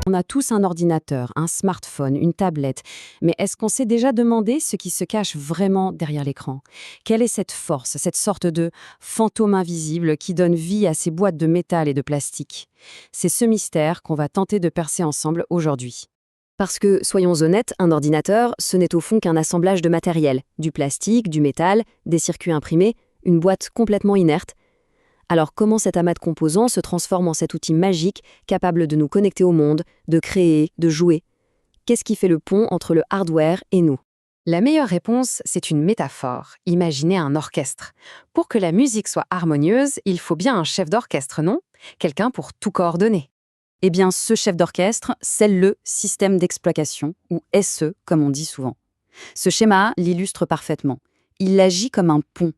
On a tous un ordinateur, un smartphone, une tablette, mais est-ce qu'on s'est déjà demandé ce qui se cache vraiment derrière l'écran? Quelle est cette force, cette sorte de fantôme invisible qui donne vie à ces boîtes de métal et de plastique? C'est ce mystère qu'on va tenter de percer ensemble aujourd'hui. Parce que, soyons honnêtes, un ordinateur, ce n'est au fond qu'un assemblage de matériel, du plastique, du métal, des circuits imprimés, une boîte complètement inerte. Alors comment cet amas de composants se transforme en cet outil magique capable de nous connecter au monde, de créer, de jouer? Qu'est-ce qui fait le pont entre le hardware et nous? La meilleure réponse, c'est une métaphore. Imaginez un orchestre. Pour que la musique soit harmonieuse, il faut bien un chef d'orchestre, non? Quelqu'un pour tout coordonner. Eh bien, ce chef d'orchestre, c'est le système d'exploitation, ou SE, comme on dit souvent. Ce schéma l'illustre parfaitement. Il agit comme un pont.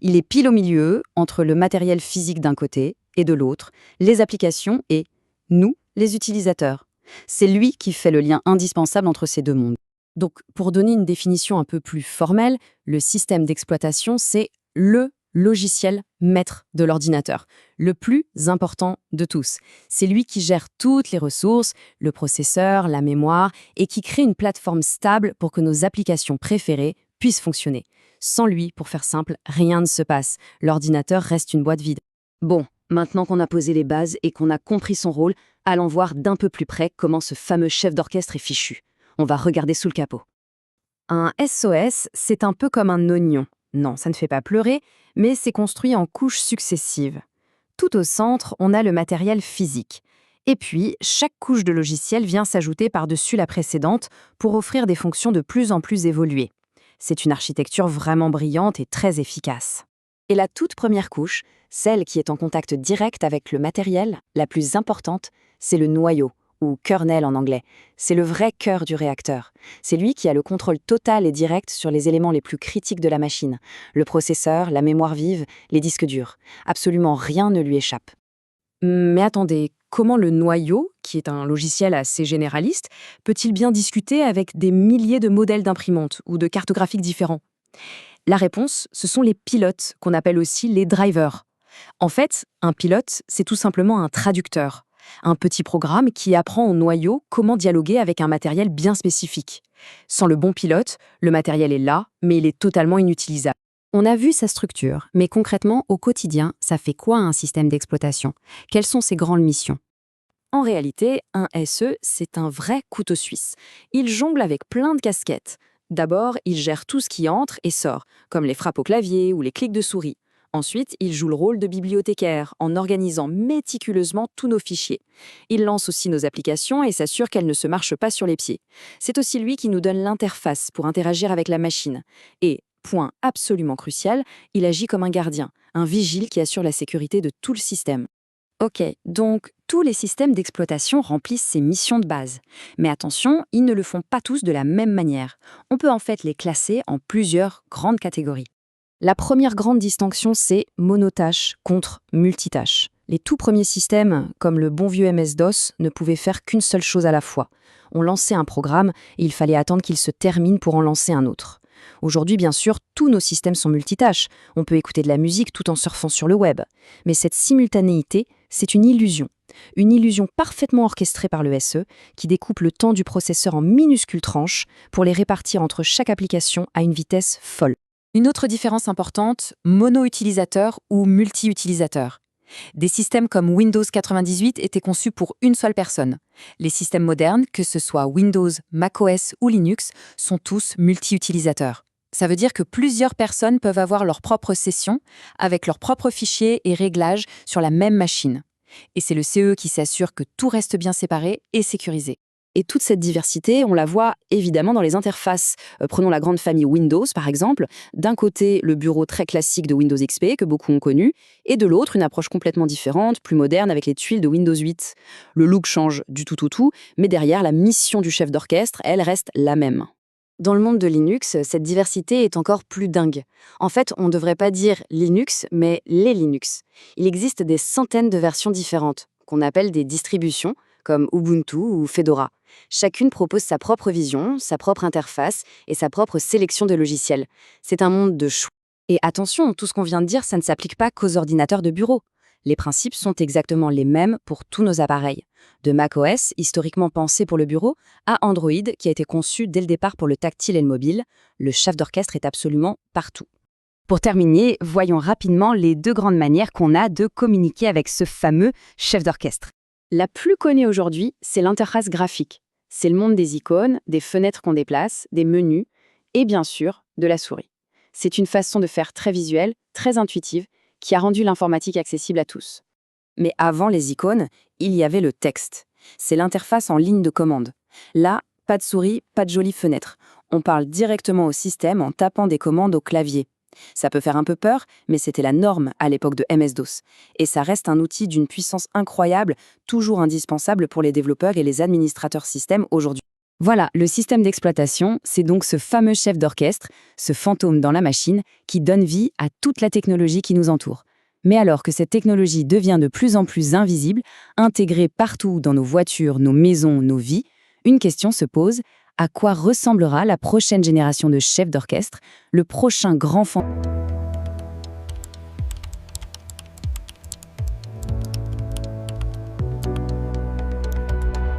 Il est pile au milieu, entre le matériel physique d'un côté et de l'autre, les applications et nous, les utilisateurs. C'est lui qui fait le lien indispensable entre ces deux mondes. Donc, pour donner une définition un peu plus formelle, le système d'exploitation, c'est le logiciel maître de l'ordinateur, le plus important de tous. C'est lui qui gère toutes les ressources, le processeur, la mémoire, et qui crée une plateforme stable pour que nos applications préférées puissent fonctionner. Sans lui, pour faire simple, rien ne se passe. L'ordinateur reste une boîte vide. Bon, maintenant qu'on a posé les bases et qu'on a compris son rôle, allons voir d'un peu plus près comment ce fameux chef d'orchestre est fichu. On va regarder sous le capot. Un SOS, c'est un peu comme un oignon. Non, ça ne fait pas pleurer, mais c'est construit en couches successives. Tout au centre, on a le matériel physique. Et puis, chaque couche de logiciel vient s'ajouter par-dessus la précédente pour offrir des fonctions de plus en plus évoluées. C'est une architecture vraiment brillante et très efficace. Et la toute première couche, celle qui est en contact direct avec le matériel, la plus importante, c'est le noyau, ou kernel en anglais. C'est le vrai cœur du réacteur. C'est lui qui a le contrôle total et direct sur les éléments les plus critiques de la machine. Le processeur, la mémoire vive, les disques durs. Absolument rien ne lui échappe. Mais attendez, comment le noyau, qui est un logiciel assez généraliste, peut-il bien discuter avec des milliers de modèles d'imprimantes ou de cartes graphiques différents? La réponse, ce sont les pilotes, qu'on appelle aussi les drivers. En fait, un pilote, c'est tout simplement un traducteur. Un petit programme qui apprend au noyau comment dialoguer avec un matériel bien spécifique. Sans le bon pilote, le matériel est là, mais il est totalement inutilisable. On a vu sa structure, mais concrètement, au quotidien, ça fait quoi un système d'exploitation? Quelles sont ses grandes missions? En réalité, un SE, c'est un vrai couteau suisse. Il jongle avec plein de casquettes. D'abord, il gère tout ce qui entre et sort, comme les frappes au clavier ou les clics de souris. Ensuite, il joue le rôle de bibliothécaire en organisant méticuleusement tous nos fichiers. Il lance aussi nos applications et s'assure qu'elles ne se marchent pas sur les pieds. C'est aussi lui qui nous donne l'interface pour interagir avec la machine. Et, point absolument crucial, il agit comme un gardien, un vigile qui assure la sécurité de tout le système. Ok, donc tous les systèmes d'exploitation remplissent ces missions de base. Mais attention, ils ne le font pas tous de la même manière. On peut en fait les classer en plusieurs grandes catégories. La première grande distinction, c'est monotâche contre multitâche. Les tout premiers systèmes, comme le bon vieux MS-DOS, ne pouvaient faire qu'une seule chose à la fois. On lançait un programme et il fallait attendre qu'il se termine pour en lancer un autre. Aujourd'hui, bien sûr, tous nos systèmes sont multitâches. On peut écouter de la musique tout en surfant sur le web. Mais cette simultanéité, c'est une illusion. Une illusion parfaitement orchestrée par le SE qui découpe le temps du processeur en minuscules tranches pour les répartir entre chaque application à une vitesse folle. Une autre différence importante, mono-utilisateur ou multi-utilisateur. Des systèmes comme Windows 98 étaient conçus pour une seule personne. Les systèmes modernes, que ce soit Windows, macOS ou Linux, sont tous multi-utilisateurs. Ça veut dire que plusieurs personnes peuvent avoir leur propre session, avec leurs propres fichiers et réglages sur la même machine. Et c'est le CE qui s'assure que tout reste bien séparé et sécurisé. Et toute cette diversité, on la voit évidemment dans les interfaces. Prenons la grande famille Windows, par exemple. D'un côté, le bureau très classique de Windows XP, que beaucoup ont connu, et de l'autre, une approche complètement différente, plus moderne, avec les tuiles de Windows 8. Le look change du tout, mais derrière, la mission du chef d'orchestre, elle reste la même. Dans le monde de Linux, cette diversité est encore plus dingue. En fait, on ne devrait pas dire Linux, mais les Linux. Il existe des centaines de versions différentes, qu'on appelle des distributions, comme Ubuntu ou Fedora. Chacune propose sa propre vision, sa propre interface et sa propre sélection de logiciels. C'est un monde de choix. Et attention, tout ce qu'on vient de dire, ça ne s'applique pas qu'aux ordinateurs de bureau. Les principes sont exactement les mêmes pour tous nos appareils. De macOS, historiquement pensé pour le bureau, à Android, qui a été conçu dès le départ pour le tactile et le mobile, le chef d'orchestre est absolument partout. Pour terminer, voyons rapidement les deux grandes manières qu'on a de communiquer avec ce fameux chef d'orchestre. La plus connue aujourd'hui, c'est l'interface graphique. C'est le monde des icônes, des fenêtres qu'on déplace, des menus et bien sûr de la souris. C'est une façon de faire très visuelle, très intuitive, qui a rendu l'informatique accessible à tous. Mais avant les icônes, il y avait le texte. C'est l'interface en ligne de commande. Là, pas de souris, pas de jolies fenêtres. On parle directement au système en tapant des commandes au clavier. Ça peut faire un peu peur, mais c'était la norme à l'époque de MS-DOS. Et ça reste un outil d'une puissance incroyable, toujours indispensable pour les développeurs et les administrateurs système aujourd'hui. Voilà, le système d'exploitation, c'est donc ce fameux chef d'orchestre, ce fantôme dans la machine, qui donne vie à toute la technologie qui nous entoure. Mais alors que cette technologie devient de plus en plus invisible, intégrée partout dans nos voitures, nos maisons, nos vies, une question se pose: à quoi ressemblera la prochaine génération de chefs d'orchestre, le prochain grand fantôme ?